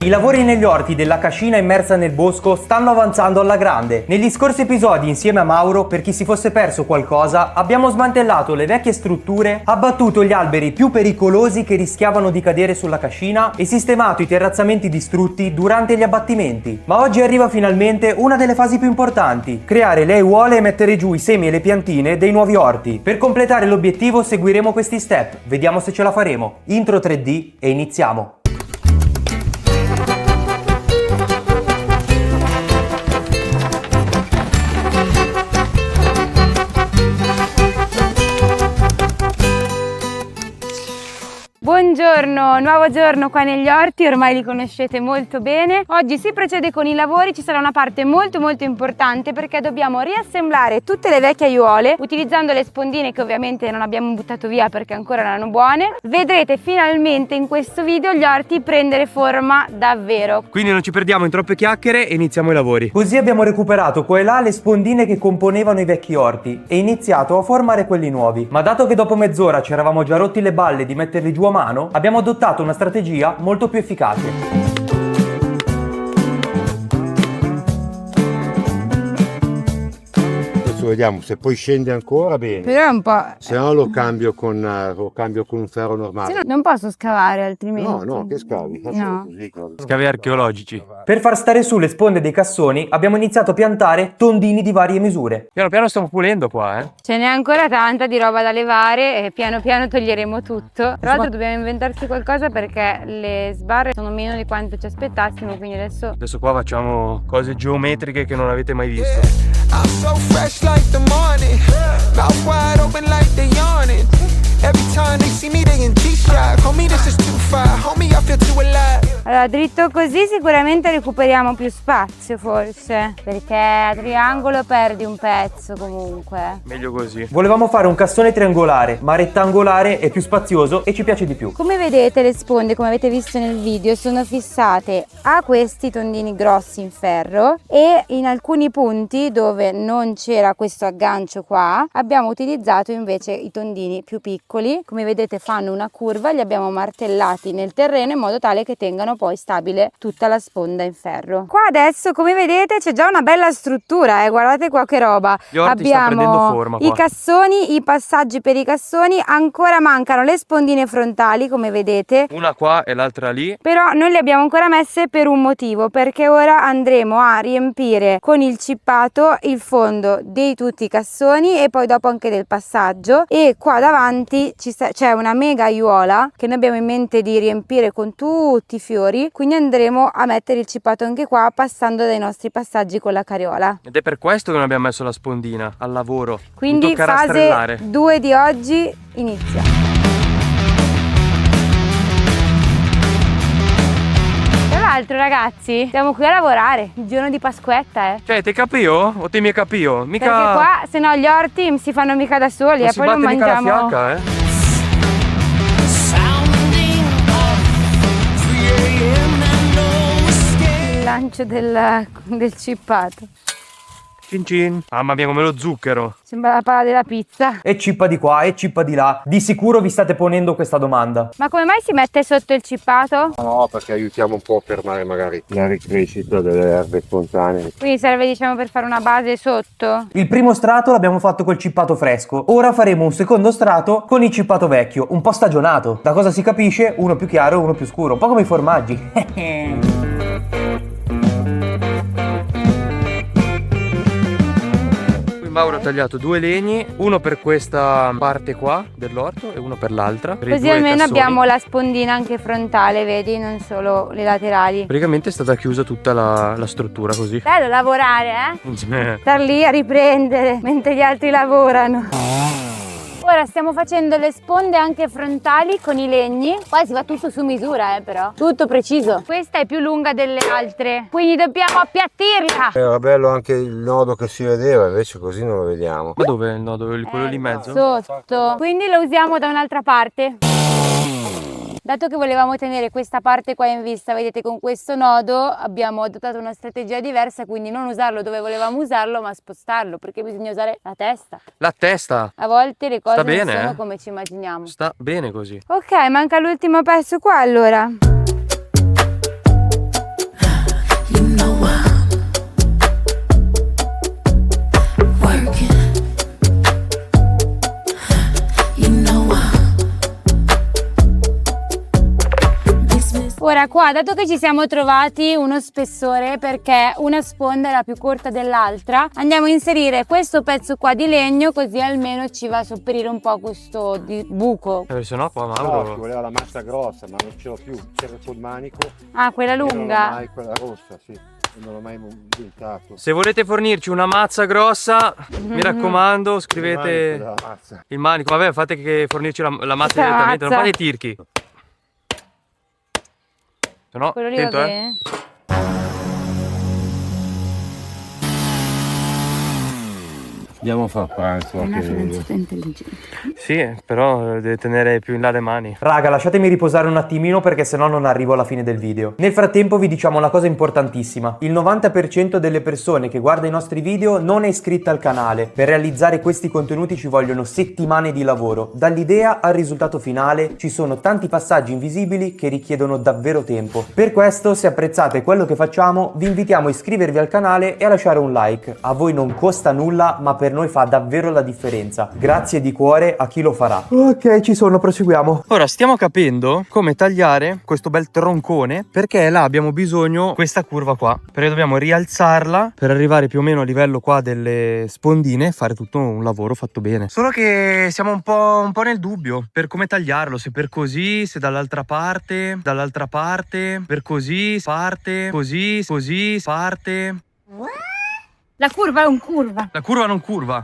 I lavori negli orti della cascina immersa nel bosco stanno avanzando alla grande. Negli scorsi episodi, insieme a Mauro, per chi si fosse perso qualcosa, abbiamo smantellato le vecchie strutture, abbattuto gli alberi più pericolosi che rischiavano di cadere sulla cascina e sistemato i terrazzamenti distrutti durante gli abbattimenti. Ma oggi arriva finalmente una delle fasi più importanti: creare le aiuole e mettere giù i semi e le piantine dei nuovi orti. Per completare l'obiettivo seguiremo questi step, vediamo se ce la faremo. Intro 3D e iniziamo! Buongiorno, nuovo giorno qua negli orti, ormai li conoscete molto bene. Oggi si procede con i lavori, ci sarà una parte molto importante perché dobbiamo riassemblare tutte le vecchie aiuole utilizzando le spondine che ovviamente non abbiamo buttato via perché ancora erano buone. Vedrete finalmente in questo video gli orti prendere forma davvero. Quindi non ci perdiamo in troppe chiacchiere e iniziamo i lavori. Così abbiamo recuperato qua e là le spondine che componevano i vecchi orti e iniziato a formare quelli nuovi. Ma dato che dopo mezz'ora ci eravamo già rotti le balle di metterli giù a mano, abbiamo adottato una strategia molto più efficace. Vediamo se poi scende ancora bene, Però è un po'... se no lo cambio con un ferro normale. Se no, non posso scavare altrimenti. No, che scavi? No. Scavi archeologici. Per far stare su le sponde dei cassoni abbiamo iniziato a piantare tondini di varie misure. Piano piano stiamo pulendo qua, Ce n'è ancora tanta di roba da levare e piano piano toglieremo tutto. Tra l'altro dobbiamo inventarci qualcosa perché le sbarre sono meno di quanto ci aspettassimo, quindi adesso qua facciamo cose geometriche che non avete mai visto. I'm so fresh like the morning, mouth wide open like they yawning. Every time they see me they in G-Shock. Homie, this is too far, homie, I feel too alive. allora, dritto così sicuramente recuperiamo più spazio forse, perché a triangolo perdi un pezzo comunque. Meglio così. Volevamo fare un cassone triangolare, ma rettangolare è più spazioso e ci piace di più. Come vedete le sponde, come avete visto nel video, sono fissate a questi tondini grossi in ferro e in alcuni punti dove non c'era questo aggancio qua abbiamo utilizzato invece i tondini più piccoli. Come vedete fanno una curva, li abbiamo martellati nel terreno in modo tale che tengano poi stabile tutta la sponda in ferro. Qua adesso come vedete c'è già una bella struttura, guardate qua che roba. Gli orti stanno prendendo forma qua. I cassoni, i passaggi per i cassoni, ancora mancano le spondine frontali come vedete. Una qua e l'altra lì. Però non le abbiamo ancora messe per un motivo, perché ora andremo a riempire con il cippato il fondo di tutti i cassoni e poi dopo anche del passaggio, e qua davanti c'è una mega aiuola che noi abbiamo in mente di riempire con tutti i fiori, quindi andremo a mettere il cippato anche qua passando dai nostri passaggi con la carriola. Ed è per questo che non abbiamo messo la spondina al lavoro. Quindi fase 2 di oggi inizia. Tra l'altro ragazzi, siamo qui a lavorare il giorno di Pasquetta, Cioè, te capio? O te mi capio? Mica... Perché qua se no gli orti si fanno mica da soli e poi non mangiamo. La fiacca, Il lancio del cippato. Cin cin. Mamma mia, come lo zucchero. Sembra la pala della pizza. E cippa di qua e cippa di là. Di sicuro vi state ponendo questa domanda. Ma come mai si mette sotto il cippato? No, perché aiutiamo un po' a fermare magari la ricrescita delle erbe spontanee. Quindi serve diciamo per fare una base sotto. Il primo strato l'abbiamo fatto col cippato fresco. Ora faremo un secondo strato con il cippato vecchio, un po' stagionato. Da cosa si capisce? Uno più chiaro e uno più scuro. Un po' come i formaggi. Mauro ha tagliato 2 legni, uno per questa parte qua dell'orto e uno per l'altra. Così almeno abbiamo la spondina anche frontale, vedi, non solo le laterali. Praticamente è stata chiusa tutta la struttura così. Bello lavorare, Star lì a riprendere mentre gli altri lavorano. Ora stiamo facendo le sponde anche frontali con i legni. Poi si va tutto su misura, però. Tutto preciso. Questa è più lunga delle altre, quindi dobbiamo appiattirla. Era bello anche il nodo che si vedeva, invece così non lo vediamo. Ma dove è il nodo? Quello lì in mezzo? Sotto. Quindi lo usiamo da un'altra parte. Dato che volevamo tenere questa parte qua in vista, vedete, con questo nodo abbiamo adottato una strategia diversa, quindi non usarlo dove volevamo usarlo, ma spostarlo, perché bisogna usare la testa. La testa! A volte le cose Sta bene, non sono come ci immaginiamo. Sta bene così. Ok, manca l'ultimo pezzo qua allora. Allora qua, dato che ci siamo trovati uno spessore perché una sponda è la più corta dell'altra, andiamo a inserire questo pezzo qua di legno, così almeno ci va a sopperire un po' questo buco. Se no qua No, Mauro... ci voleva la massa grossa, ma non ce l'ho più. C'era col manico. Ah, quella e non l'ho lunga? mai, quella rossa, sì. Non l'ho mai montato. Se volete fornirci una mazza grossa, mi raccomando, scrivete La mazza. il manico. Vabbè, fate che fornirci la mazza Questa direttamente, non mazza. fate tirchi. Se no, Quello lì va attento, bene? Andiamo a far pranzo. Una anche noi. fidanzata intelligente. Sì, però deve tenere più in là le mani. Raga, lasciatemi riposare un attimino perché sennò non arrivo alla fine del video. Nel frattempo vi diciamo una cosa importantissima. Il 90% delle persone che guarda i nostri video non è iscritta al canale. Per realizzare questi contenuti ci vogliono settimane di lavoro. Dall'idea al risultato finale ci sono tanti passaggi invisibili che richiedono davvero tempo. Per questo, se apprezzate quello che facciamo, vi invitiamo a iscrivervi al canale e a lasciare un like. A voi non costa nulla, ma per noi fa davvero la differenza. Grazie di cuore a chi lo farà. Ok, ci sono, proseguiamo. Ora stiamo capendo come tagliare questo bel troncone, perché là abbiamo bisogno questa curva qua, perché dobbiamo rialzarla per arrivare più o meno a livello qua delle spondine e fare tutto un lavoro fatto bene. Solo che siamo un po' nel dubbio per come tagliarlo, se per così, se dall'altra parte, per così, parte, così, parte. La curva è un curva. La curva non curva.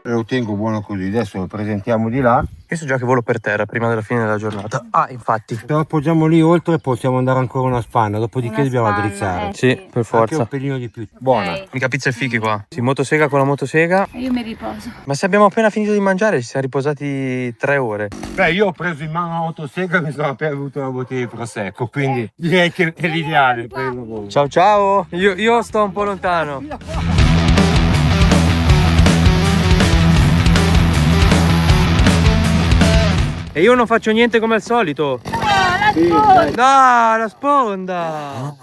Lo tengo buono così, adesso lo presentiamo di là. Io so già che volo per terra prima della fine della giornata. Ah, infatti. Se lo appoggiamo lì oltre possiamo andare ancora una spanna, dopodiché Una dobbiamo spanna, addrizzare. Sì, per Anche forza. un pelino di più. Buona. Ok. Mica pizza e fichi qua. Si motosega con la motosega. Io mi riposo. Ma se abbiamo appena finito di mangiare ci siamo riposati 3 ore. Beh, io ho preso in mano la motosega e mi sono appena bevuto una bottiglia di prosecco, quindi direi che è l'ideale per il lavoro. Ciao ciao. Io sto un po' lontano. E io non faccio niente come al solito. No, la sponda.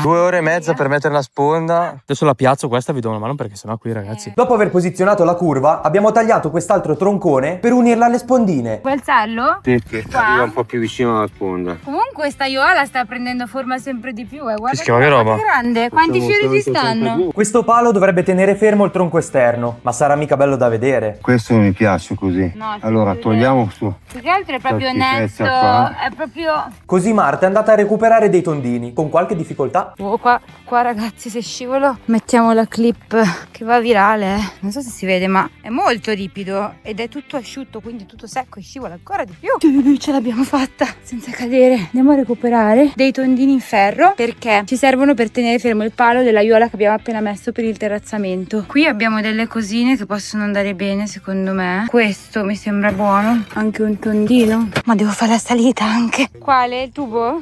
2 ore e mezza per mettere la sponda. Adesso la piazzo questa, vi do una mano perché sennò qui ragazzi. Dopo aver posizionato la curva abbiamo tagliato quest'altro troncone per unirla alle spondine. Puoi alzarlo? Sì, che Qua? arriva un po' più vicino alla sponda. Comunque sta aiuola sta prendendo forma sempre di più, guarda Fischia, ma che roba? grande, quanti fiori ci stanno? Questo palo dovrebbe tenere fermo il tronco esterno, ma sarà mica bello da vedere. Questo non mi piace così. No, sì, Allora sì, togliamo su. Più che altro è proprio Questa netto, schifezza qua. è proprio... Così Marta è andata a recuperare dei tondini, con qualche difficoltà. Oh, qua ragazzi, se scivolo mettiamo la clip che va virale, non so se si vede ma è molto ripido ed è tutto asciutto, quindi tutto secco e scivola ancora di più. Ce l'abbiamo fatta senza cadere. Andiamo a recuperare dei tondini in ferro perché ci servono per tenere fermo il palo dell'aiuola che abbiamo appena messo per il terrazzamento. Qui abbiamo delle cosine che possono andare bene secondo me. Questo mi sembra buono, anche un tondino, ma devo fare la salita anche. Quale? Il tubo?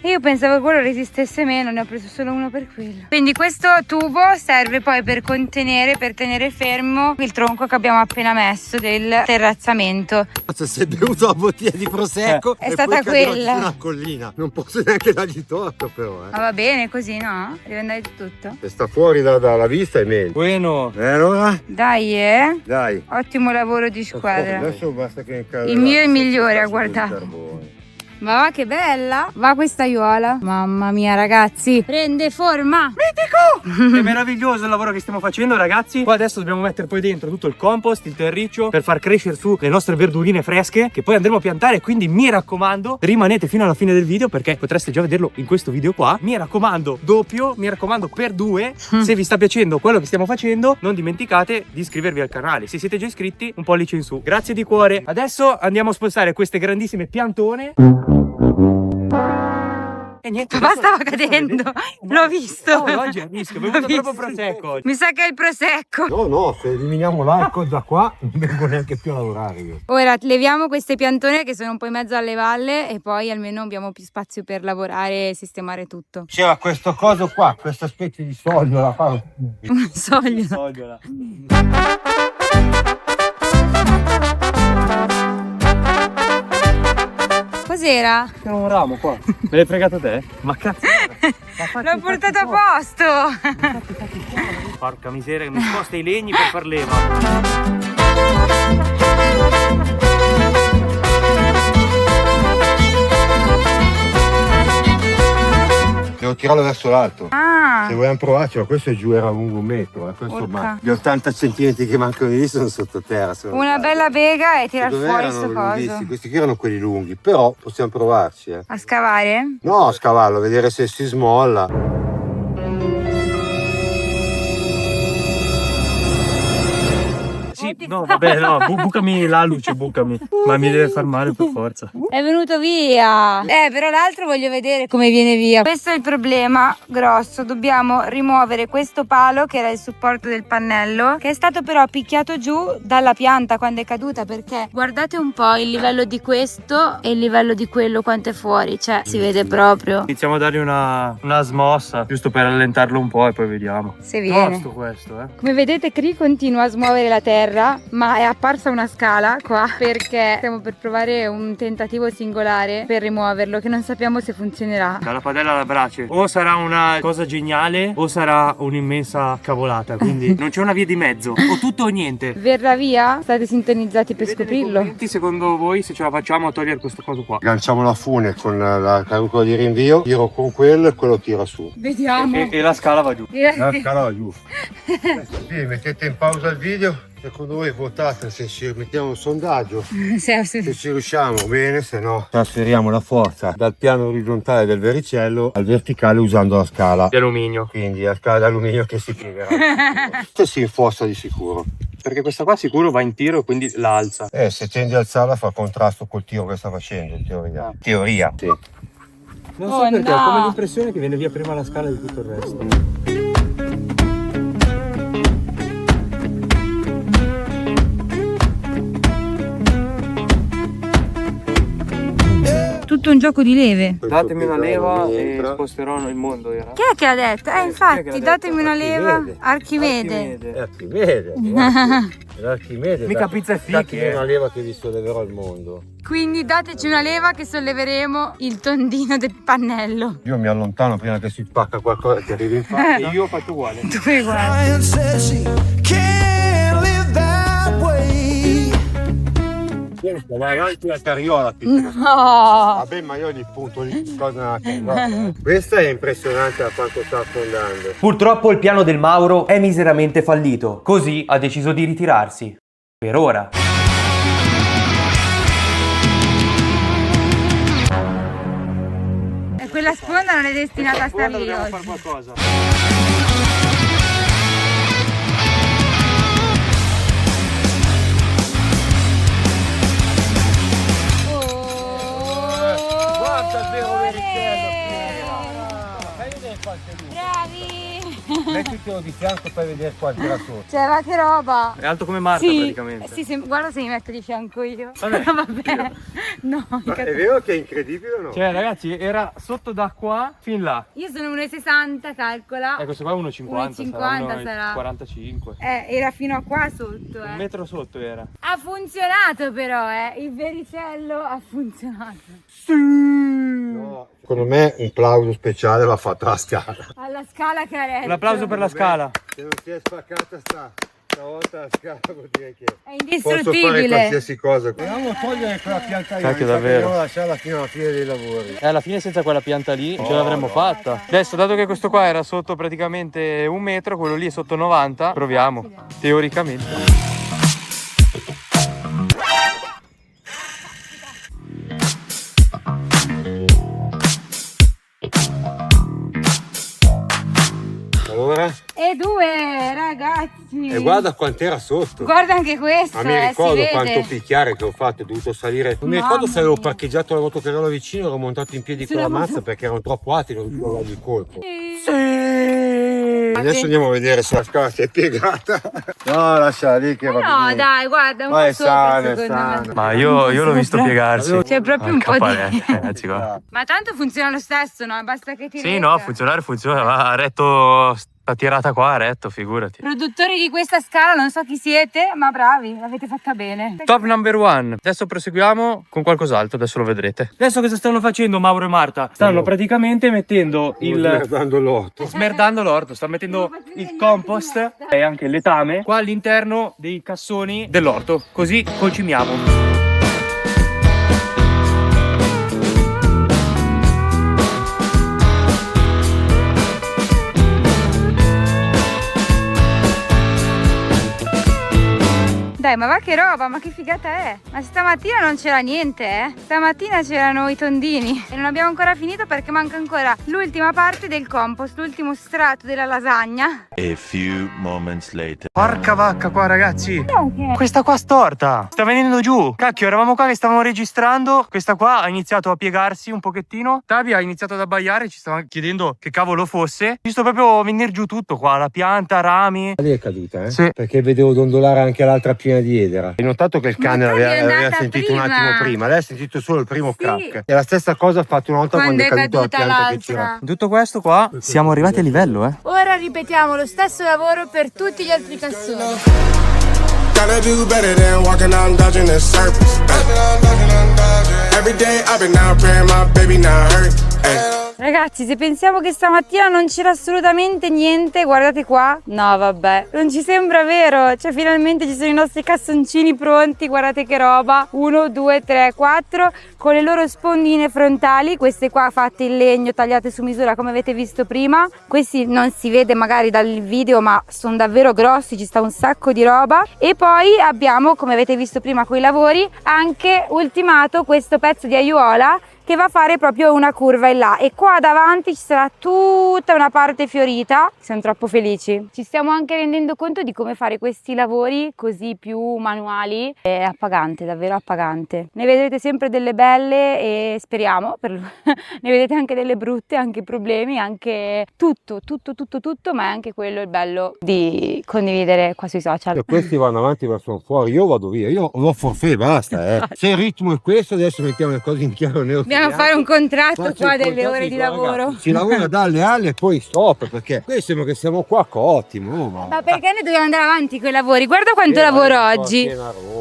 Io pensavo che quello resistesse meno, ne ho preso solo uno per quello. Quindi questo tubo serve poi per contenere, per tenere fermo il tronco che abbiamo appena messo del terrazzamento. Se sei bevuto la bottiglia di prosecco È stata quella. una collina. Non posso neanche dargli torto però. Ma va bene così, no? Deve andare tutto. Se sta fuori dalla vista è meglio. Bueno. Allora? Dai, Dai. ottimo lavoro di squadra. Adesso basta che Il mio è il migliore, guardate. Ma va che bella! Va questa aiuola. Mamma mia ragazzi, prende forma. Mitico! È meraviglioso il lavoro che stiamo facendo ragazzi. Qua adesso dobbiamo mettere poi dentro tutto il compost, il terriccio per far crescere su le nostre verdurine fresche che poi andremo a piantare. Quindi mi raccomando, rimanete fino alla fine del video perché potreste già vederlo in questo video qua. Mi raccomando, doppio, mi raccomando per 2. Se vi sta piacendo quello che stiamo facendo, non dimenticate di iscrivervi al canale. Se siete già iscritti, un pollice in su. Grazie di cuore. Adesso andiamo a spostare queste grandissime piantone. E niente, Papà adesso- stava adesso cadendo, vedete- l'ho visto. Oh, oggi è a rischio, ho bevuto troppo prosecco. Mi sa che è il prosecco. No, se eliminiamo l'arco da qua non vengo neanche più a lavorare io. Ora leviamo queste piantone che sono un po' in mezzo alle valle e poi almeno abbiamo più spazio per lavorare e sistemare tutto. C'era questo coso qua, questa specie di soglio da fare. Un soglio. Sogliola. Cos'era? C'è un ramo qua. Me l'hai fregato te? Ma cazzo. L'ho portato a posto. Porca miseria che mi sposta i legni per far leva. Devo tirarlo verso l'alto. Ah, Se vogliamo provarci, ma questo giù era lungo 1 metro. Questo Urca. gli 80 centimetri che mancano di lì sono sottoterra. una bella bega e tirar Dove fuori erano sto lunghissimi? coso. Questi qui erano quelli lunghi, però possiamo provarci. A scavare? No, a scavallo, vedere se si smolla. Sì, no, vabbè, no, bucami la luce, bucami. Ma mi deve far male per forza. È venuto via. Però l'altro voglio vedere come viene via. Questo è il problema grosso. Dobbiamo rimuovere questo palo che era il supporto del pannello, che è stato però picchiato giù dalla pianta quando è caduta, perché guardate un po' il livello di questo e il livello di quello quanto è fuori. Cioè, si vede proprio. Iniziamo a dargli una smossa, giusto per allentarlo un po' e poi vediamo. Se viene. Tosto questo, Come vedete, Cri continua a smuovere la terra, ma è apparsa una scala qua perché stiamo per provare un tentativo singolare per rimuoverlo, che non sappiamo se funzionerà. Dalla padella alla brace. O sarà una cosa geniale o sarà un'immensa cavolata. Quindi non c'è una via di mezzo. O tutto o niente. Verrà via? State sintonizzati per Scrivete nei scoprirlo. commenti, secondo voi, se ce la facciamo a togliere questo coso qua. Agganciamo la fune con la carucola di rinvio, tiro con quello e quello tira su. Vediamo. E la scala va giù. La scala va giù. Sì, mettete in pausa il video. Secondo voi votate se ci mettiamo un sondaggio. Se ci riusciamo bene, se no trasferiamo la forza dal piano orizzontale del vericello al verticale usando la scala Di alluminio. quindi la scala d'alluminio che si piegherà questo si infossa di sicuro. Perché questa qua sicuro va in tiro e quindi la alza. Se tendi a alzarla fa contrasto col tiro che sta facendo in teoria. Teoria, sì. Non so perché, ho come l'impressione che viene via prima la scala di tutto il resto. Tutto un gioco di leve. Datemi una leva e sposterò il mondo. Era. Chi è che l'ha detto? Infatti, datemi una leva. Archimede. Archimede. L'archimede. Mica pizza e Datemi fichi. una leva che vi solleverò il mondo. Quindi dateci una leva che solleveremo il tondino del pannello. Io mi allontano prima che si spacca qualcosa che arrivi in faccia. E io faccio uguale. Tu fai uguale. Ryan says she can't live that way. Vai avanti la carriola piccola. No. Vabbè, ma io gli punto lì cosa nella carriola. Questa è impressionante da quanto sta affondando. Purtroppo il piano del Mauro è miseramente fallito. Così ha deciso di ritirarsi. Per ora. E quella sponda non è destinata a star lì oggi. qualcosa. Bravi! Mettitelo di fianco per vedere quanto era sotto. Cioè, ma che roba! È alto come Marta Sì, praticamente. sì, guarda se mi metto di fianco io. Vabbè. Vabbè. No, Ma è vero che è incredibile o no? Cioè ragazzi era sotto da qua fin là. io sono 1,60, calcola. Questo qua è 1,50. 1,50 sarà. 45. Era fino a qua sotto, Un metro sotto era. Ha funzionato però, il vericello ha funzionato. No. Secondo me un plauso speciale va fatto alla scala. Alla scala Carello. Un applauso per la scala. Se non si è spaccata stavolta la scala vuol dire che È posso fare indistruttibile. qualsiasi cosa. Proviamo a togliere quella pianta lì. Cacchio, mi sa che davvero. devo lasciarla fino alla fine dei lavori. Alla fine senza quella pianta lì ce l'avremmo fatta. Adesso dato che questo qua era sotto praticamente 1 metro, quello lì è sotto 90, proviamo. Teoricamente. Allora? E 2, ragazzi. E guarda quant'era sotto. Guarda anche questo, Ma mi si ricordo vede. quanto picchiare che ho fatto, ho dovuto salire. Non mi ricordo se avevo parcheggiato la motocarella vicino, ero montato in piedi con la mazza perché erano troppo alti, non riuscivo a dargli il colpo. Adesso andiamo a vedere se la scala si è piegata. No, lasciala lì che va No, bene. dai, guarda, un Ma po' è sopra, sano, è secondo sano. me. Ma io l'ho visto piegarsi. C'è proprio un po' di... Ragazzi qua. Ma tanto funziona lo stesso, no? Basta che ti Sì, no, funzionare funziona, ha retto sta tirata qua a retto, figurati. Produttori di questa scala, non so chi siete, ma bravi, l'avete fatta bene. Top number one. Adesso proseguiamo con qualcos'altro, adesso lo vedrete. Adesso cosa stanno facendo Mauro e Marta? Stanno praticamente mettendo smerdando l'orto. smerdando l'orto, stanno mettendo il compost e anche il letame qua all'interno dei cassoni dell'orto, così concimiamo. Dai, ma va che roba, ma che figata è? Ma stamattina non c'era niente, eh? Stamattina c'erano i tondini e non abbiamo ancora finito perché manca ancora l'ultima parte del compost, l'ultimo strato della lasagna. A few moments later. Porca vacca qua, ragazzi. Questa qua storta, sta venendo giù. Cacchio, eravamo qua che stavamo registrando. Questa qua ha iniziato a piegarsi un pochettino. Tabi ha iniziato ad abbaiare, ci stava chiedendo che cavolo fosse. Visto proprio venire giù tutto qua, la pianta, rami. Lì è caduta, eh? Sì. Perché vedevo dondolare anche l'altra piena di edera. Hai notato che il cane l'aveva sentito un attimo prima, lei ha sentito solo il primo crack. E la stessa cosa ha fatto una volta quando è caduta la pianta che c'era. Tutto questo qua, siamo arrivati a livello, eh. Ora ripetiamo lo stesso lavoro per tutti gli altri cassoni. Gotta do better than walking out and dodging the surface. Every day I've been out praying my baby not hurt. Ay. Ragazzi, se pensiamo che stamattina non c'era assolutamente niente, guardate qua. No, vabbè, non ci sembra vero. Cioè, finalmente ci sono i nostri cassoncini pronti. Guardate che roba. 1, 2, 3, 4 con le loro spondine frontali. Queste qua fatte in legno, tagliate su misura come avete visto prima. Questi non si vede magari dal video, ma sono davvero grossi, ci sta un sacco di roba. E poi abbiamo, come avete visto prima con i lavori, anche ultimato questo pezzo di aiuola che va a fare proprio una curva in là, e qua davanti ci sarà tutta una parte fiorita. Siamo troppo felici. Ci stiamo anche rendendo conto di come fare questi lavori così più manuali. È appagante, davvero appagante. Ne vedrete sempre delle belle e speriamo ne vedete anche delle brutte, anche problemi, anche tutto, ma è anche quello il bello di condividere qua sui social. E questi vanno avanti verso fuori, io vado via, io ho forfait, basta, eh. Se il ritmo è questo, adesso mettiamo le cose in chiaro nero. Dobbiamo fare un contratto qua delle ore di lavoro. Ragazzi, si lavora dalle alle e poi stop, perché qui sembra che siamo qua ottimo. Ma perché noi dobbiamo andare avanti con i lavori? Guarda quanto lavoro oggi.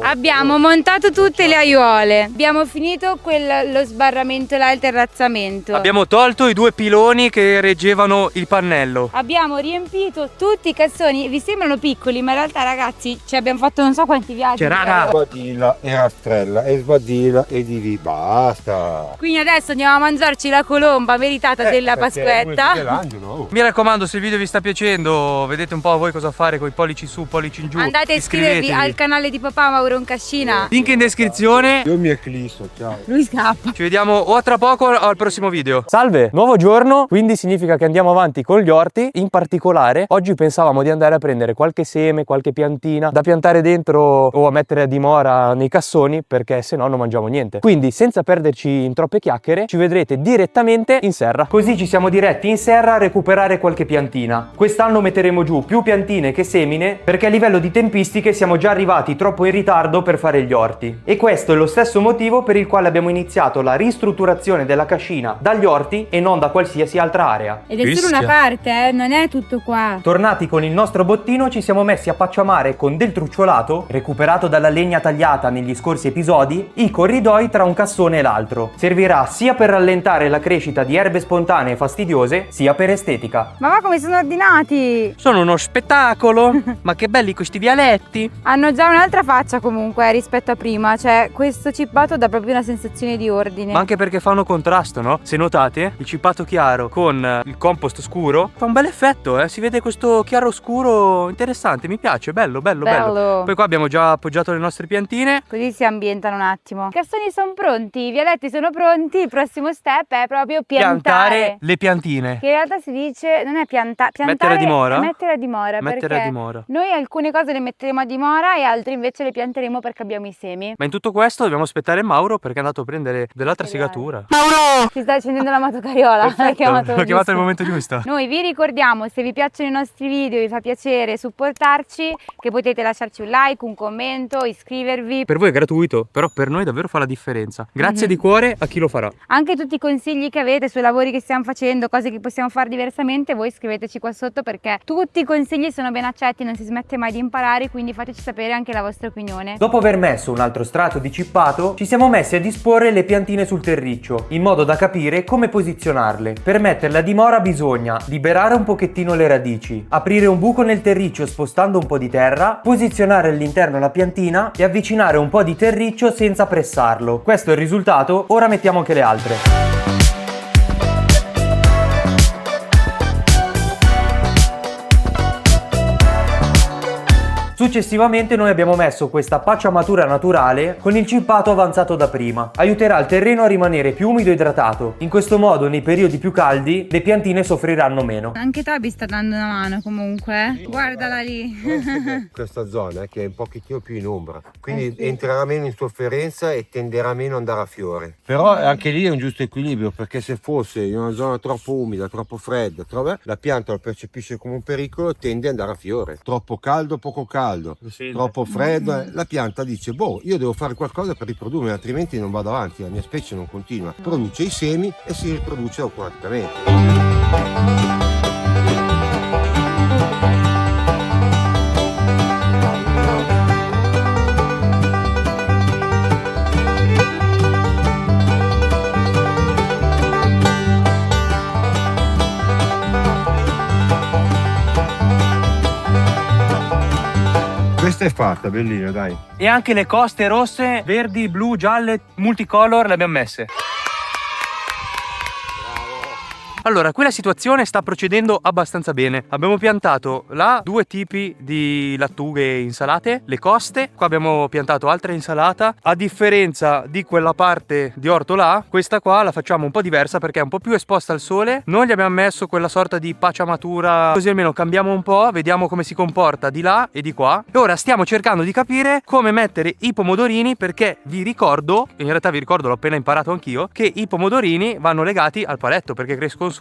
Abbiamo montato tutte le aiuole, abbiamo finito lo sbarramento là, il terrazzamento. Abbiamo tolto i 2 piloni che reggevano il pannello. Abbiamo riempito tutti i cassoni. Vi sembrano piccoli, ma in realtà, ragazzi, abbiamo fatto non so quanti viaggi. Sbadilla e rastrella e sbadilla e di lì, basta. Quindi adesso andiamo a mangiarci la colomba meritata della Pasquetta. Mi raccomando, se il video vi sta piacendo, vedete un po' voi cosa fare con i pollici su, pollici in giù. Andate a iscrivervi al canale di papà Mauro in Cascina. Link in descrizione. Io mi eclisso, ciao. Lui scappa. Ci vediamo o a tra poco o al prossimo video. Salve, nuovo giorno, quindi significa che andiamo avanti con gli orti. In particolare, oggi pensavamo di andare a prendere qualche seme, qualche piantina da piantare dentro o a mettere a dimora nei cassoni, perché se no non mangiamo niente. Quindi, senza perderci in troppe chiacchiere, ci vedrete direttamente in serra. Così ci siamo diretti in serra a recuperare qualche piantina. Quest'anno metteremo giù più piantine che semine, perché a livello di tempistiche siamo già arrivati troppo in ritardo per fare gli orti. E questo è lo stesso motivo per il quale abbiamo iniziato la ristrutturazione della cascina dagli orti e non da qualsiasi altra area. Ed è solo una parte, non è tutto qua. Tornati con il nostro bottino, ci siamo messi a pacciamare con del trucciolato, recuperato dalla legna tagliata negli scorsi episodi, i corridoi tra un cassone e l'altro. Servirà sia per rallentare la crescita di erbe spontanee fastidiose, sia per estetica. Ma va come sono ordinati! Sono uno spettacolo! Ma che belli questi vialetti! Hanno già un'altra faccia comunque rispetto a prima, cioè questo cippato dà proprio una sensazione di ordine. Ma anche perché fanno contrasto, no? Se notate, il cippato chiaro con il compost scuro fa un bel effetto, si vede questo chiaro scuro interessante, mi piace, bello. Poi qua abbiamo già appoggiato le nostre piantine. Così si ambientano un attimo. I cassoni sono pronti, i vialetti sono pronti, il prossimo step è proprio piantare le piantine. Che in realtà si dice, non è piantare, mettere a dimora. Mettere a dimora. Noi alcune cose le metteremo a dimora e altre invece le pianteremo pianteremo perché abbiamo i semi. Ma in tutto questo dobbiamo aspettare Mauro perché è andato a prendere dell'altra segatura. Si sta accendendo la motocariola. L'ho chiamato nel momento giusto. Noi vi ricordiamo, se vi piacciono i nostri video, vi fa piacere supportarci, che potete lasciarci un like, un commento, iscrivervi. Per voi è gratuito, però per noi davvero fa la differenza. Grazie di cuore a chi lo farà. Anche tutti i consigli che avete sui lavori che stiamo facendo, cose che possiamo fare diversamente, voi scriveteci qua sotto perché tutti i consigli sono ben accetti, non si smette mai di imparare, quindi fateci sapere anche la vostra opinione. Dopo aver messo un altro strato di cippato, ci siamo messi a disporre le piantine sul terriccio, in modo da capire come posizionarle. Per metterle a dimora bisogna liberare un pochettino le radici, aprire un buco nel terriccio spostando un po' di terra, posizionare all'interno la piantina e avvicinare un po' di terriccio senza pressarlo. Questo è il risultato, ora mettiamo anche le altre. Successivamente noi abbiamo messo questa pacciamatura naturale con il cippato avanzato da prima. Aiuterà il terreno a rimanere più umido e idratato. In questo modo nei periodi più caldi le piantine soffriranno meno. Anche Toby sta dando una mano comunque. Guardala lì. Questa zona che è un pochettino più in ombra, quindi entrerà meno in sofferenza e tenderà meno ad andare a fiore. Però anche lì è un giusto equilibrio, perché se fosse in una zona troppo umida, troppo fredda, la pianta lo percepisce come un pericolo, tende ad andare a fiore. Troppo caldo, poco caldo, troppo freddo, la pianta dice boh, io devo fare qualcosa per riprodurmi, altrimenti non vado avanti, la mia specie non continua. Produce i semi e si riproduce automaticamente. Questa è fatta, bellina, dai. E anche le coste rosse, verdi, blu, gialle, multicolor le abbiamo messe. Allora, qui la situazione sta procedendo abbastanza bene. Abbiamo piantato là 2 tipi di lattughe insalate, le coste. Qua abbiamo piantato altra insalata. A differenza di quella parte di orto là, questa qua la facciamo un po' diversa perché è un po' più esposta al sole. Noi gli abbiamo messo quella sorta di pacciamatura, così almeno cambiamo un po', vediamo come si comporta di là e di qua. E ora stiamo cercando di capire come mettere i pomodorini, perché vi ricordo, in realtà vi ricordo, l'ho appena imparato anch'io, che i pomodorini vanno legati al paletto perché crescono su.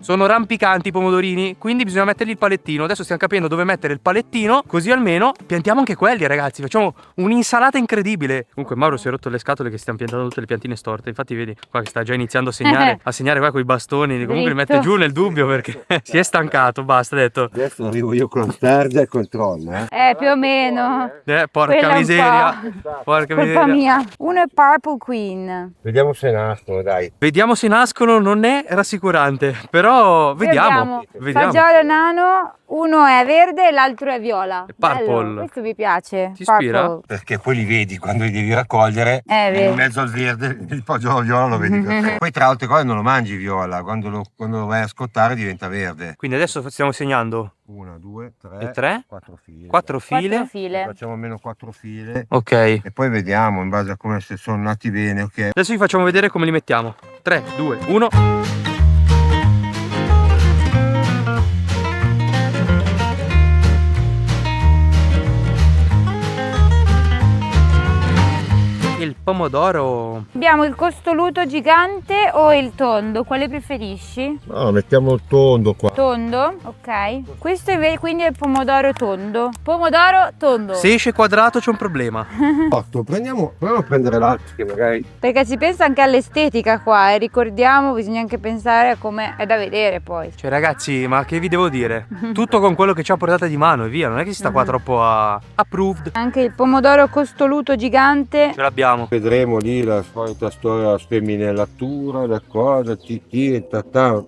Sono rampicanti i pomodorini, quindi bisogna mettergli il palettino. Adesso stiamo capendo dove mettere il palettino, così almeno piantiamo anche quelli, ragazzi. Facciamo un'insalata incredibile. Comunque Mauro si è rotto le scatole che stiamo piantando tutte le piantine storte. Infatti vedi qua che sta già iniziando a segnare qua con i bastoni. Comunque li mette giù nel dubbio perché si è stancato, basta, ha detto. Adesso arrivo io con la targa e controllo, Più o meno. Porca miseria. Porca Colpa miseria. mia. Uno è Purple Queen. Vediamo se nascono, dai. Vediamo se nascono, non è rassicurante, però vediamo. Fagiolo nano, uno è verde e l'altro è viola. Purple. Bello, questo mi piace. Ti ispira? Purple. Perché poi li vedi quando li devi raccogliere, vero. in mezzo al verde, il fagiolo viola lo vedi. Poi tra altre cose non lo mangi viola, quando lo vai a scottare diventa verde. Quindi adesso stiamo segnando 1, 2, 3, e 3, 4 file. 4 file. 4 file. Facciamo almeno 4 file. Ok. E poi vediamo in base a come se sono nati bene, ok? Adesso vi facciamo vedere come li mettiamo. 3, 2, 1. Il pomodoro. Abbiamo il costoluto gigante o il tondo? Quale preferisci? No, mettiamo il tondo qua. Tondo, ok. Questo invece quindi è il pomodoro tondo. Pomodoro tondo. Se esce quadrato c'è un problema. Proviamo a prendere l'altro che magari. Perché si pensa anche all'estetica qua e ricordiamo, bisogna anche pensare a come è da vedere poi. Cioè ragazzi, ma che vi devo dire? Tutto con quello che ci ha portata di mano e via, non è che si sta qua troppo a approved. Anche il pomodoro costoluto gigante. Ce l'abbiamo. Vedremo lì la solita storia, la sfemminellatura, le cose, e tatà.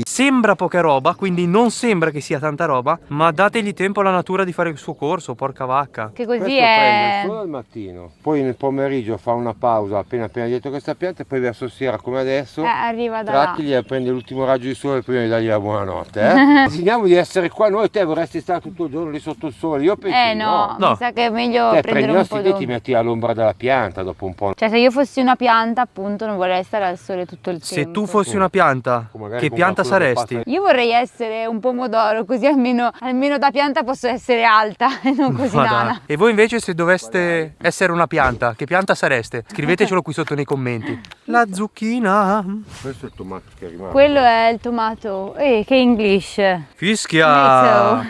Sembra poca roba, quindi non sembra che sia tanta roba, ma dategli tempo alla natura di fare il suo corso, porca vacca. Che così Questo è. prende solo al mattino, poi nel pomeriggio fa una pausa appena dietro questa pianta e poi verso sera come adesso arriva da là. trattigli e prende l'ultimo raggio di sole prima di dargli la buonanotte. Segniamo di essere qua, noi te vorresti stare tutto il giorno lì sotto il sole, io penso no, no. mi sa che è meglio Te prendere prendi un po' i d'ombra. ti metti all'ombra della pianta dopo un po'. Cioè se io fossi una pianta appunto non vorrei stare al sole tutto il tempo. Se tu fossi una pianta Magari che pianta saresti? Io vorrei essere un pomodoro, così almeno da pianta posso essere alta e non così nana. E voi invece, se doveste essere una pianta, che pianta sareste? Scrivetecelo qui sotto nei commenti. La zucchina. Questo è il tomato che è rimasto. Quello è il tomato. Che English. Fischia.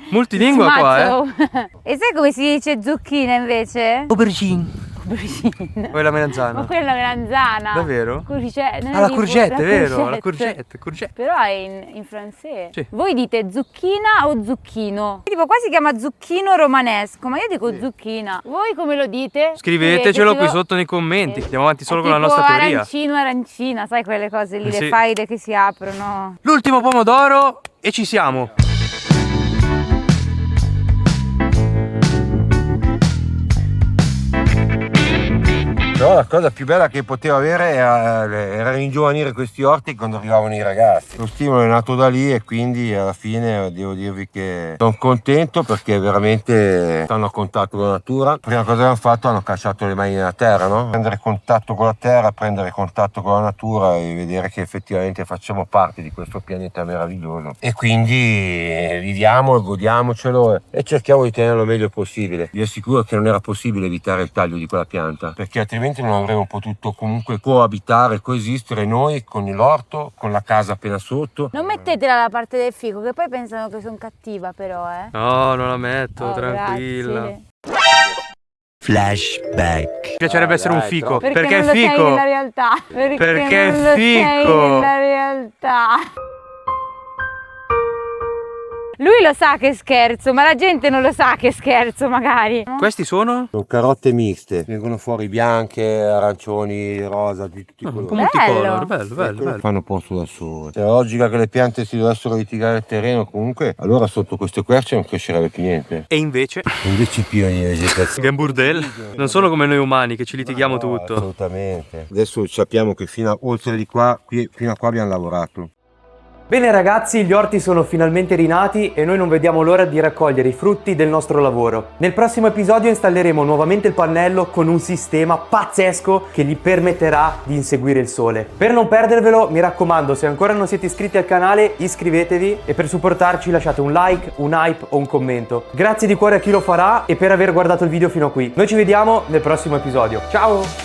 Multilingua qua, E sai come si dice zucchina invece? Aubergine. Quella melanzana. Ma quella è la melanzana. Davvero? La courgette, è vero, la courgette. Però è in francese. Sì. Voi dite zucchina o zucchino? Tipo qua si chiama zucchino romanesco, ma io dico zucchina. Voi come lo dite? Scrivetecelo qui sotto nei commenti. Andiamo avanti solo con la nostra teoria. Arancino, arancina, sai quelle cose lì, Sì. le faide che si aprono. L'ultimo pomodoro e ci siamo. Però la cosa più bella che poteva avere era ringiovanire questi orti quando arrivavano i ragazzi. Lo stimolo è nato da lì e quindi alla fine devo dirvi che sono contento perché veramente stanno a contatto con la natura. La prima cosa che hanno fatto, hanno cacciato le mani nella terra, no? Prendere contatto con la terra, prendere contatto con la natura e vedere che effettivamente facciamo parte di questo pianeta meraviglioso. E quindi viviamo, godiamocelo e cerchiamo di tenerlo il meglio possibile. Vi assicuro che non era possibile evitare il taglio di quella pianta, perché altrimenti non avremmo potuto comunque coabitare, coesistere noi con l'orto, con la casa appena sotto. Non mettetela dalla parte del fico, che poi pensano che sono cattiva però, No, non la metto, Oh, tranquilla. grazie. Flashback. Mi piacerebbe essere un fico. Perché non lo sei nella realtà. Perché non lo sei fico. nella realtà. Lui lo sa che scherzo, ma la gente non lo sa che scherzo magari. Questi sono? Sono carote miste, vengono fuori bianche, arancioni, rosa, di tutti i Un colori. po' multicolor, bello, Quello bello. fanno posto da sole. Se la logica che le piante si dovessero litigare il terreno comunque, allora sotto queste querce non crescerebbe più niente. E invece? Invece più di vegetazione. Gamburdel. Non sono come noi umani che ci litighiamo No, tutto. assolutamente. Adesso sappiamo che oltre di qua, fino a qua abbiamo lavorato. Bene ragazzi, gli orti sono finalmente rinati e noi non vediamo l'ora di raccogliere i frutti del nostro lavoro. Nel prossimo episodio installeremo nuovamente il pannello con un sistema pazzesco che gli permetterà di inseguire il sole. Per non perdervelo, mi raccomando, se ancora non siete iscritti al canale, iscrivetevi e per supportarci lasciate un like, un hype o un commento. Grazie di cuore a chi lo farà e per aver guardato il video fino a qui. Noi ci vediamo nel prossimo episodio. Ciao!